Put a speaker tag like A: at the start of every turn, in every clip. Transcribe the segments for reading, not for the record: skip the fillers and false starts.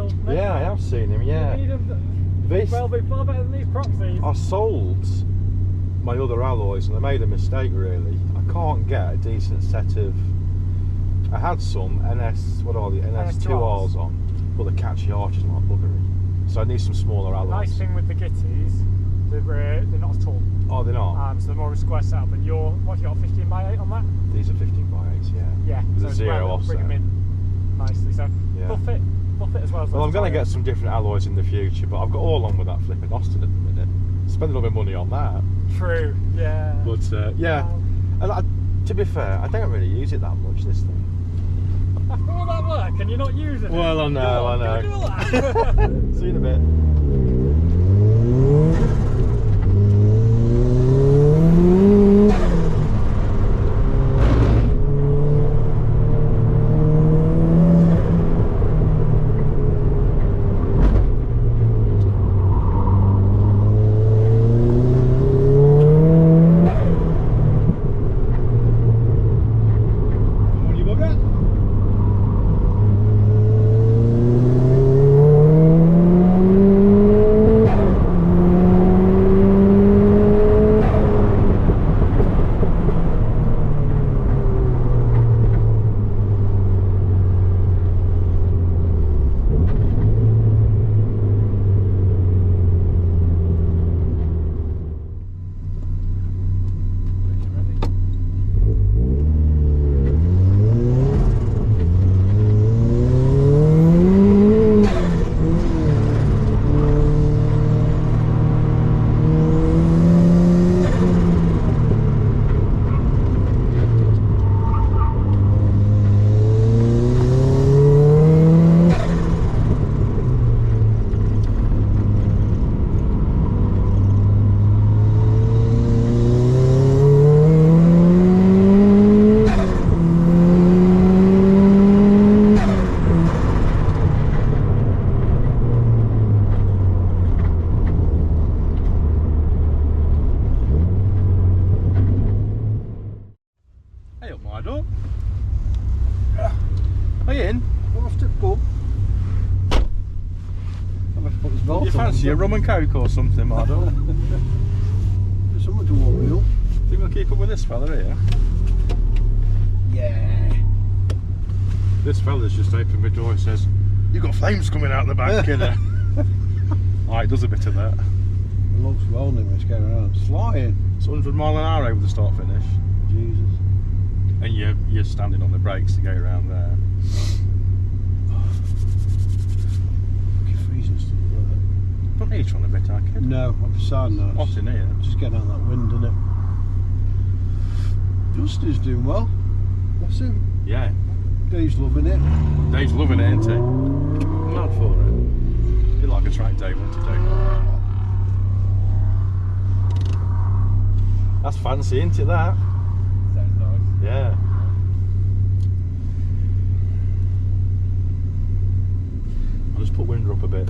A: oil.
B: Yeah, I have seen him. Yeah.
A: You need them.
B: This,
A: Well, they're far better than these proxies.
B: I sold my other alloys and I made a mistake really. I can't get a decent set of. I had some NS, what are the NS2Rs on, but the catchy arches like buggery. So I need some smaller alloys.
A: Nice thing with the Gitties, they're not as tall.
B: Oh, they're not?
A: So they're more of a square setup. And you're, what have you got, 15x8 on that?
B: These are 15x8s, yeah.
A: Yeah,
B: With
A: so
B: a zero
A: well,
B: offset.
A: bring them in nicely. So
B: Yeah.
A: they'll fit as well.
B: Well, I'm going to get some different alloys in the future, but I've got all on with that flipping Austin at the minute. Spend a little bit of money on that.
A: True, yeah.
B: But yeah, and to be fair, I don't really use it that much, this thing.
A: After all that work and you're not using it?
B: Well, I know, I know.
A: Do that.
B: See you in a bit. Are you in?
C: Off to pub.
B: Do you fancy a rum and coke or something, Mardo?
C: There's something to warm me up.
B: Think we'll keep up with this fella here?
C: Yeah.
B: This fella's just opened my door and says, "You've got flames coming out the back, kiddo." Alright, does a bit of that.
C: It looks lonely when it's going around. It's flying.
B: It's 100 mile an hour over the start finish.
C: Jesus.
B: And you're standing on the brakes to go around there.
C: Fucking freezing stuff.
B: Don't need you on a bit, I kid.
C: No, I'm sad now.
B: What's in here?
C: Just getting out that wind, innit? Dusty's doing well. What's him?
B: Yeah.
C: Dave's loving it.
B: Dave's loving it, isn't he? Mad for it. He'd like a track day, wouldn't he, Dave? That's fancy, isn't it, that?
A: Sounds nice.
B: Yeah. I'll just put wind up a bit.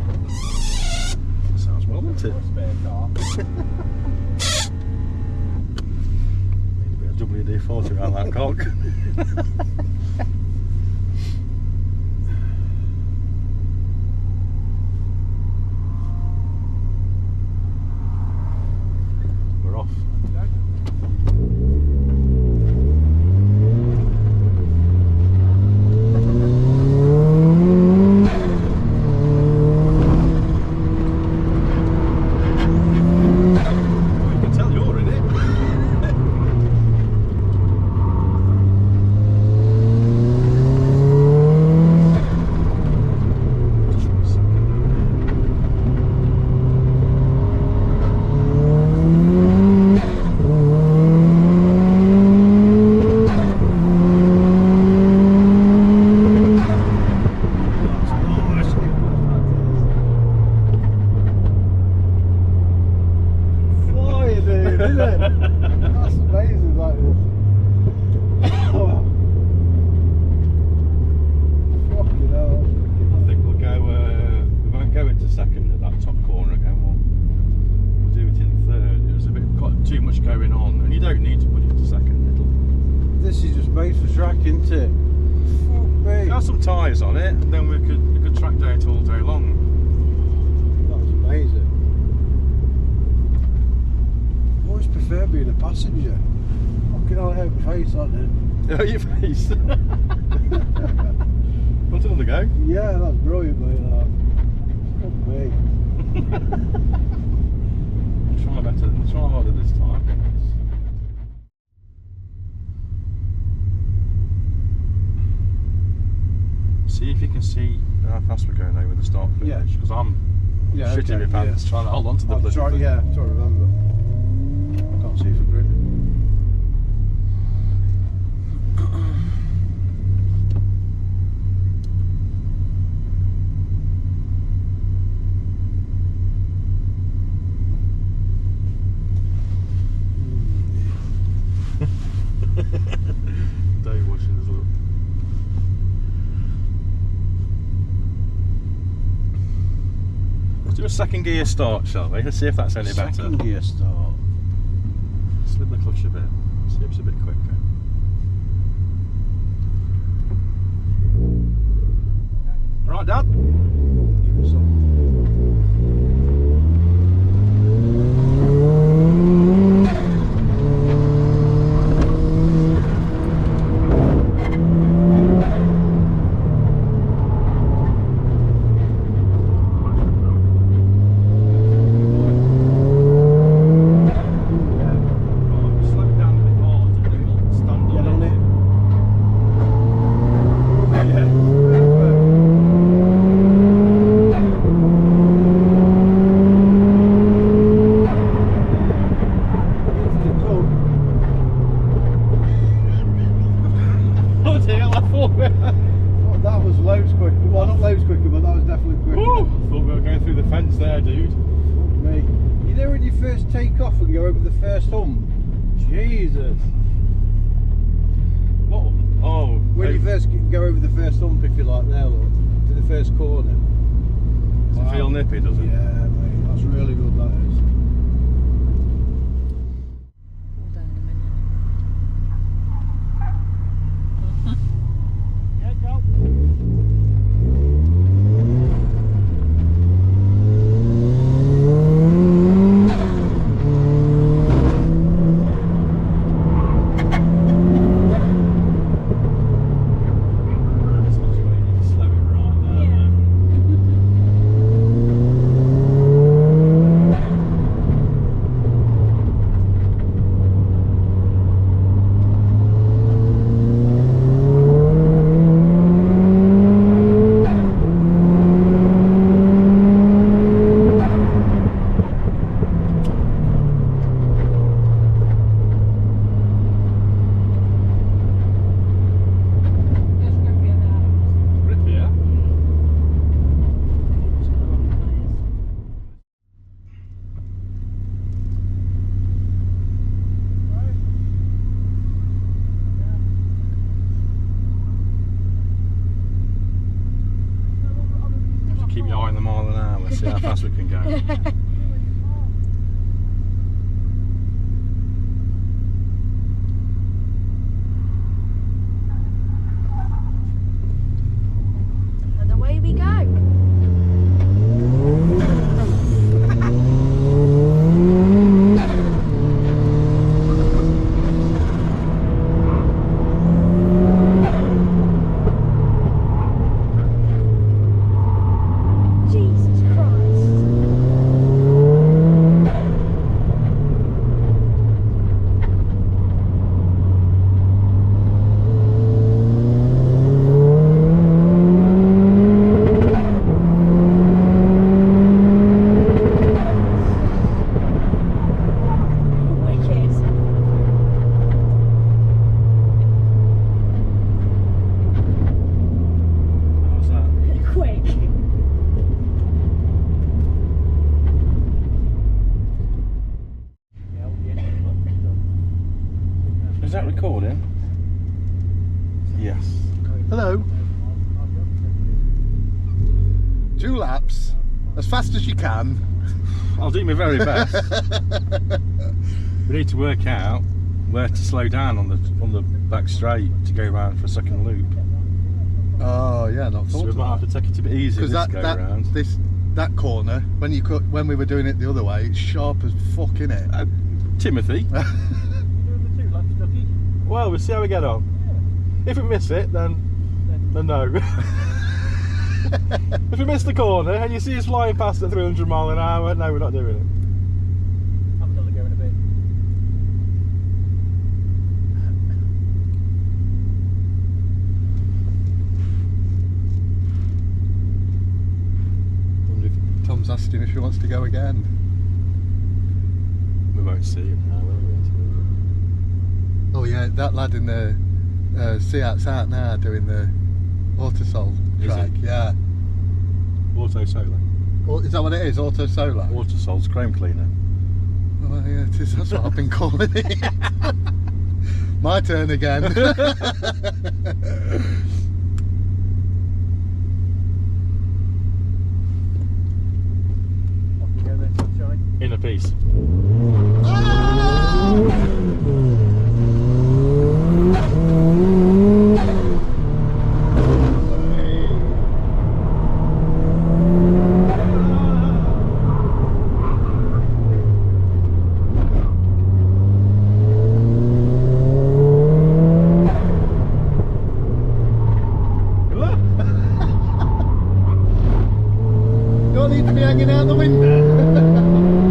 B: Sounds well, doesn't it?
A: Spare car.
B: Need a bit of WD-40 around that cock. We're off.
C: That's amazing, that is. Fucking hell.
B: I think we'll go, we won't go into second at that top corner again, we'll do it in third. There's a bit, got too much going on, and you don't need to put it to second,
C: This is just made for track, isn't it? Fuck me.
B: Got some tyres on it, and then we could track day it all day long.
C: That was amazing. I always prefer being a passenger. Fucking hell, out my face like that.
B: Oh, your face. Want another go?
C: Yeah, that's brilliant, mate. Fuck me.
B: I'll try better. I'll try harder this time. See if you can see how fast we're going now with the start finish.
C: Yeah.
B: Because I'm shitting my pants trying to hold on to the bloody thing.
C: Yeah, trying to remember. I can't see for grid.
B: Dave watching us look. Let's do a second gear start, shall we? Let's see if that's any better.
C: Second gear start.
B: Slip the clutch a bit. See if it's a bit quicker. Right, Dad?
C: Give it some. That was loads quicker. Well, not loads quicker, but that was definitely quicker.
B: Woo! Thought we were going through the fence there, dude.
C: Fuck me. You know when you first take off and go over the first hump? Jesus.
B: What? Oh.
C: When you first go over the first hump, if you like, there, look, to the first corner.
B: Does it feel nippy, does it?
C: Yeah, mate, that's really good, that is.
A: Yeah, go.
B: Keep your eye on the mile an hour. Let's see how fast we can go.
D: And away we go. Jesus Christ. Wicked.
B: How's that?
D: Quick.
B: Is that recording? Yes.
E: Hello. 2 laps, as fast as you can.
B: I'll do my very best. We need to work out where to slow down on the back straight to go round for a second loop.
E: Oh yeah, not
B: So
E: thought
B: we
E: of
B: might have to take it a bit easier
E: Because
B: this go round.
E: that corner, when we were doing it the other way, it's sharp as fuck, innit?
B: Timothy.
A: You're doing the 2 laps, Ducky?
B: Well, we'll see how we get on.
A: Yeah.
B: If we miss it, then no. If we miss the corner and you see us flying past at 300 mile an hour, no, we're not doing it.
A: Have another go in a bit.
E: Wonder if Tom's asking if he wants to go again.
B: We won't see him now, will we?
E: Oh yeah, that lad in the Seat's out now doing the Autosol
B: Is
E: track.
B: he?
E: Yeah.
B: Auto Solar.
E: Is that what it is? Auto Solar?
B: Auto Sol's chrome cleaner.
E: Oh yeah, it is. That's what I've been calling it. My turn again.
A: Off you go then, sunshine.
B: In a piece.
E: Don't need to be hanging out the window.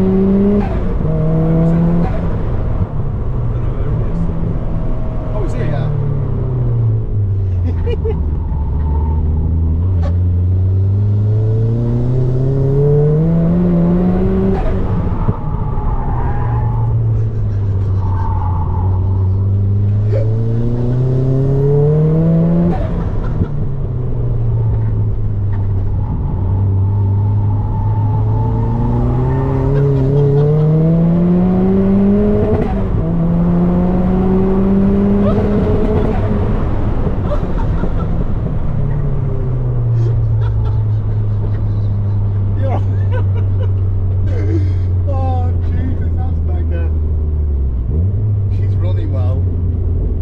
B: Oh, is it?
E: Yeah. Oh Jesus, that's mega. She's running well.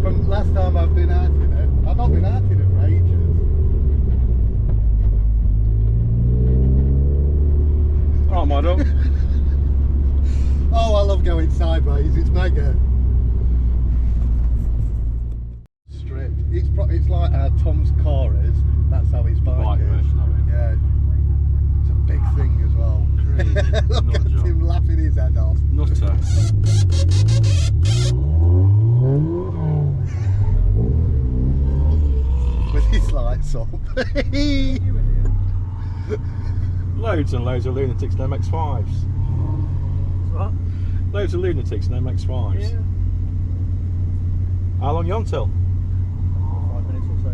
E: From last time I've been out in it, I've not been out in it for ages.
B: Right, model.
E: Oh, I love going sideways. It's mega. Stripped. It's like how Tom's car is. That's how his bike
B: Bike
E: is.
B: version of it.
E: Yeah. It's a big thing as well.
B: Crazy.
E: Look
B: Nut
E: at
B: job.
E: him laughing his head off.
B: Nutter.
E: With his lights up.
B: Loads and loads of lunatics in MX5s.
A: What?
B: Loads of lunatics in MX5s.
A: Yeah.
B: How long you on till?
A: 5 minutes or so.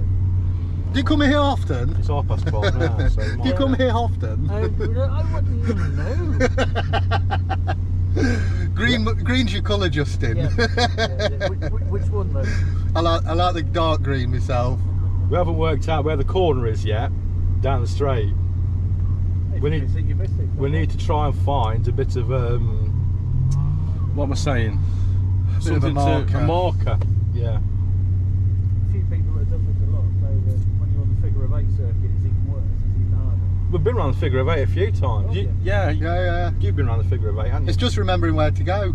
E: Do you come here often?
B: It's 12:30 now, so
E: Do you come here often?
A: I wouldn't know.
E: Green's your colour, Justin.
A: Yeah. Which one though?
E: I like the dark green myself.
B: We haven't worked out where the corner is yet, down the straight.
A: If
B: We
A: you
B: need-
A: miss it, you miss it.
B: We need to try and find a bit of what am I saying?
E: Bit of a marker.
B: A marker. Yeah.
A: A few people that have done this a lot say that when you're on the figure of 8 circuit, it's even worse. It's even harder.
B: We've been around the figure of 8 a few times.
A: Oh,
B: You, yeah,
E: Yeah.
B: you've been around the figure of 8, haven't you?
E: It's just remembering where to go.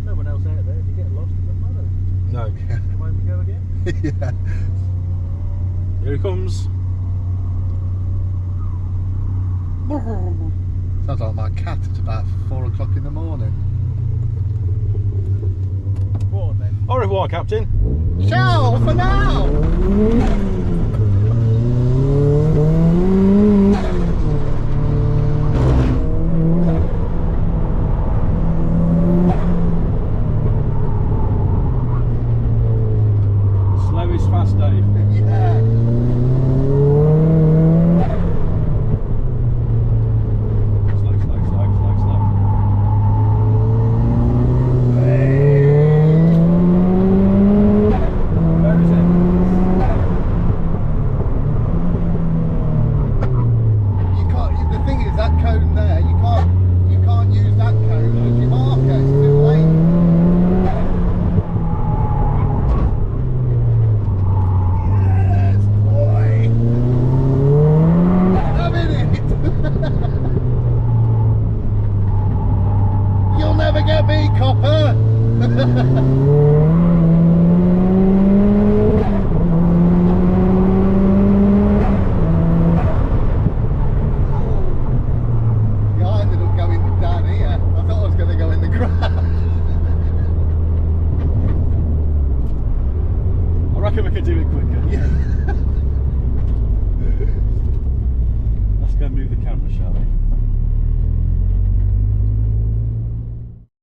A: No one else out there. If you get lost, it doesn't matter.
B: No.
A: Come home and go again.
E: Yeah.
B: Here he comes.
E: Sounds like my cat at about 4 o'clock in the morning.
A: Go on then.
B: Au revoir, Captain.
E: Ciao for now!
B: Slow is fast, Dave.
E: Yeah.
B: Slow, slow, slow, slow, slow. Where is it?
E: You can't. The thing is, that cone there, you can't use that cone as your marker. It's too late.
B: reckon we could do it quicker.
E: Yeah.
B: Let's go move the camera, shall we?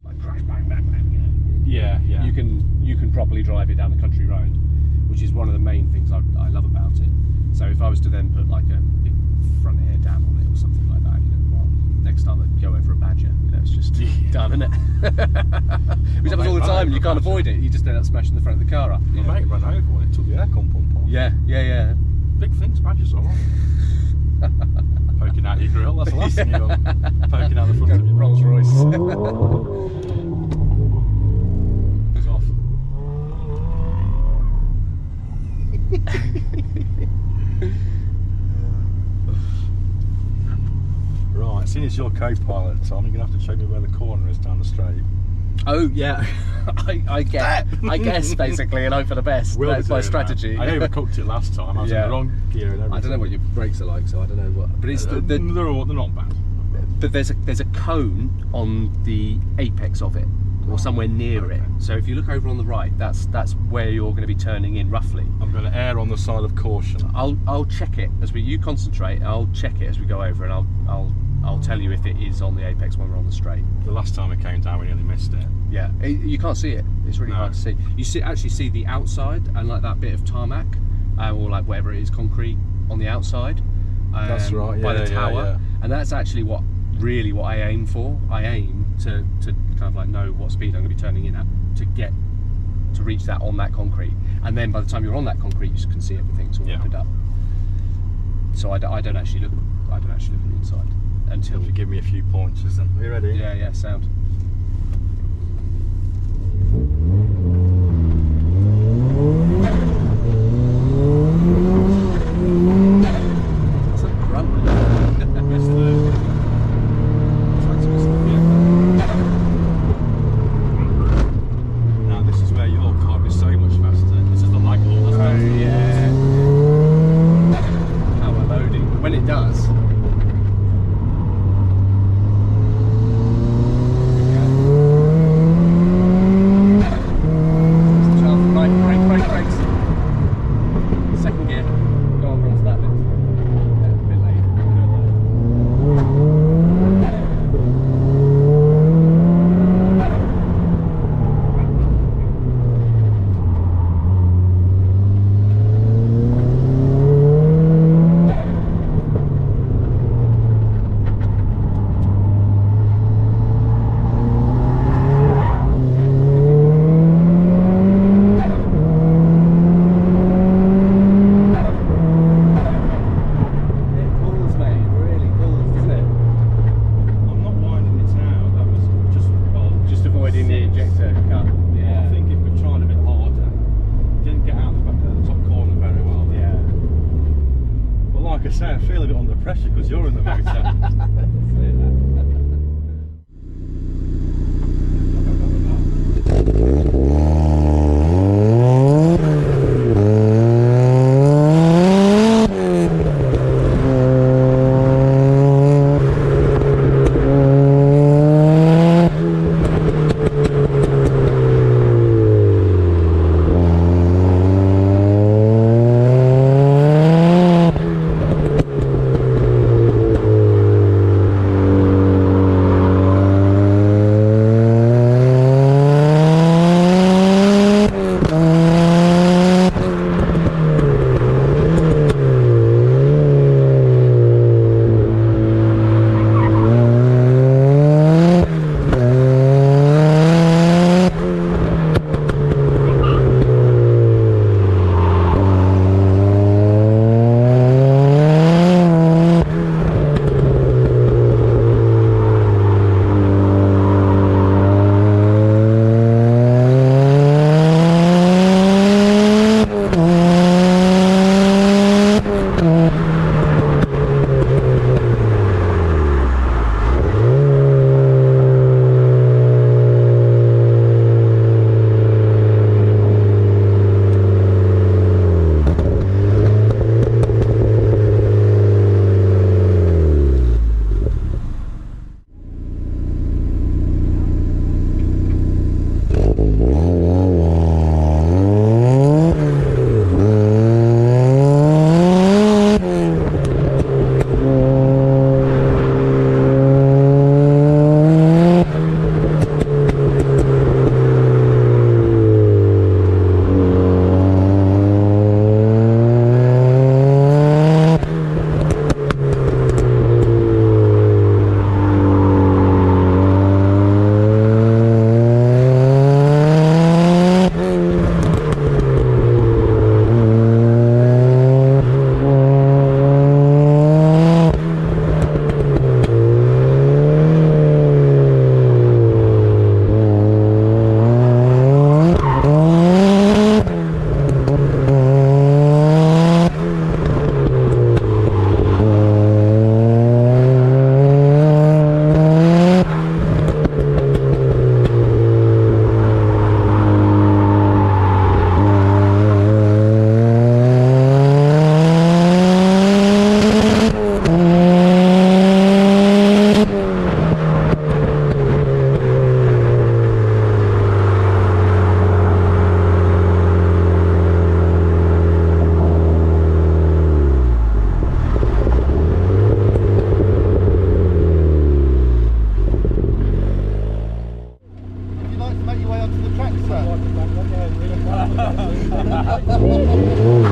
F: Like crash, bang, bang, bang. You know.
B: Yeah, yeah.
F: You can properly drive it down the country road, which is one of the main things I love about it. So if I was to then put like a big front air dam on it or something like that, you know, well, next time I'd go over a Badger, you know, it's just done, isn't it? Which happens all the time, and you can't avoid it. You just end up smashing the front of the car up. You know?
B: Mate ran over when it took the aircon pump off.
F: Yeah.
B: Big things, Badgers all right. Poking out your grill, that's the last thing you want. Poking out the front of your
F: Rolls Royce.
B: It's off. Right, seeing as you're co-pilot, Tom, you're going to have to show me where the corner is down the straight.
F: Oh yeah, I guess basically, and hope for the best.
B: We'll
F: That's
B: be
F: my
B: doing
F: strategy.
B: that. I overcooked it last time. I was in the wrong gear and everything.
F: I don't know what your brakes are like, so I don't know what. But it's
B: they're not bad.
F: but there's a cone on the apex of it, or somewhere near it. So if you look over on the right, that's where you're going to be turning in roughly.
B: I'm going to err on the side of caution.
F: I'll check it as you concentrate. I'll check it as we go over, and I'll tell you if it is on the apex when we're on the straight.
B: The last time it came down, we nearly missed it.
F: Yeah, you can't see it. It's really hard to see. You actually see the outside and like that bit of tarmac, or like whatever it is, concrete on the outside.
B: That's right.
F: By the tower,
B: yeah.
F: and that's actually what I aim for. I aim to kind of like know what speed I'm going to be turning in at to reach that on that concrete, and then by the time you're on that concrete, you can see everything's all opened up. So I don't actually look on the inside until.
B: If you give me a few pointers, then are you ready?
F: Yeah, sound. It's a grunt.
B: Now this is where your car is so much faster. This is the lag law.
F: Yeah. Power loading. When it does. Brakes. Second gear. Go on, onto that bit. Yeah, a bit late.
B: I say, I feel a bit under pressure because you're in the motor. Oh.